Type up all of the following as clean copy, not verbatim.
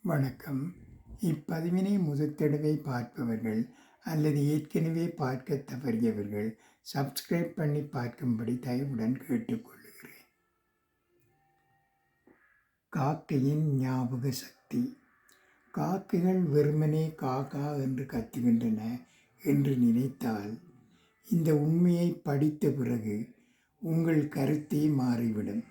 வணக்கம். இப்பதிவினை முதற்தடவை பார்ப்பவர்கள் அல்லது ஏற்கனவே பார்க்க தவறியவர்கள் சப்ஸ்கிரைப் பண்ணி பார்க்கும்படி தயவுடன் கேட்டுக்கொள்கிறேன். காக்கையின் ஞாபக சக்தி. காக்கைகள் வெறுமனே காக்கா என்று கத்துகின்றன என்று நினைத்தால் இந்த உண்மையை படித்த பிறகு உங்கள் கருத்தே மாறிவிடும்.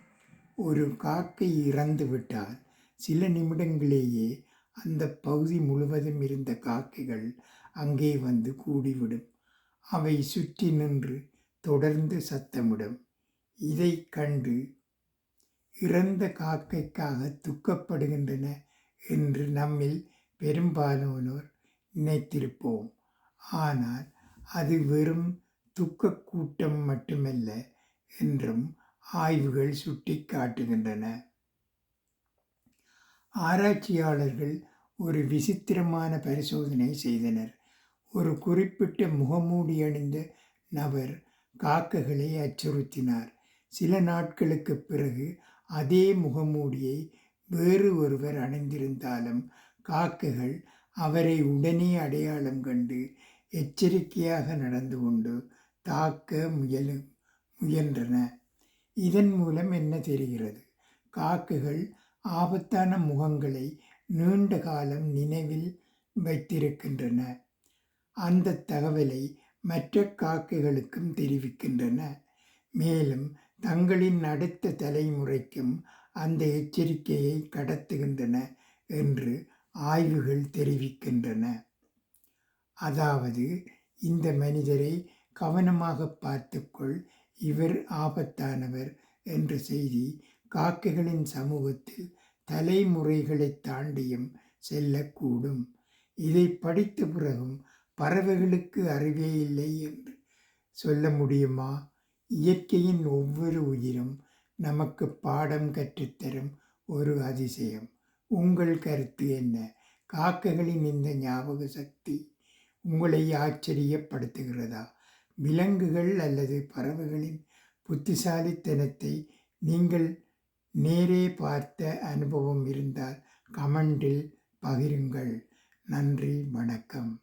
ஒரு காக்கை இறந்துவிட்டால் சில நிமிடங்களேயே அந்த பகுதி முழுவதும் இருந்த காக்கைகள் அங்கே வந்து கூடிவிடும். அவை சுற்றி நின்று தொடர்ந்து சத்தமிடும். இதை கண்டு இறந்த காக்கைக்காக துக்கப்படுகின்றன என்று நம்மில் பெரும்பாலானோர் நினைத்திருப்போம். ஆனால் அது வெறும் துக்க கூட்டம் மட்டுமல்ல என்றும் ஆய்வுகள் சுட்டி காட்டுகின்றன. ஆராய்ச்சியாளர்கள் ஒரு விசித்திரமான பரிசோதனை செய்தனர். ஒரு குறிப்பிட்ட முகமூடி அணிந்த நபர் காக்கைகளை அச்சுறுத்தினார். சில நாட்களுக்கு பிறகு அதே முகமூடியை வேறு ஒருவர் அணிந்திருந்தாலும் காக்கைகள் அவரை உடனே அடையாளம் கண்டு எச்சரிக்கையாக நடந்து கொண்டு தாக்க முயன்றன. இதன் மூலம் என்ன தெரிகிறது? காக்கைகள் ஆபத்தான முகங்களை நீண்ட காலம் நினைவில் வைத்திருக்கின்றன. அந்த தகவலை மற்ற காக்கைகளுக்கும் தெரிவிக்கின்றன. மேலும் தங்களின் அடுத்த தலைமுறைக்கும் அந்த எச்சரிக்கையை கடத்துகின்றன என்று ஆய்வுகள் தெரிவிக்கின்றன. அதாவது, இந்த மனிதரை கவனமாக பார்த்துக்கொள், இவர் ஆபத்தானவர் என்ற செய்தி காக்கைகளின் சமூகத்தில் தலைமுறைகளை தாண்டியும் செல்லக்கூடும். இதை படித்த பிறகும் பறவைகளுக்கு அறிவே இல்லை என்று சொல்ல முடியுமா? இயற்கையின் ஒவ்வொரு உயிரும் நமக்கு பாடம் கற்றுத்தரும் ஒரு அதிசயம். உங்கள் கருத்து என்ன? காக்கைகளின் இந்த ஞாபக சக்தி உங்களை ஆச்சரியப்படுத்துகிறதா? விலங்குகள் அல்லது பறவைகளின் புத்திசாலித்தனத்தை நீங்கள் நேரே பார்த்த அனுபவம் இருந்தால் கமெண்டில் பகிருங்கள். நன்றி, வணக்கம்.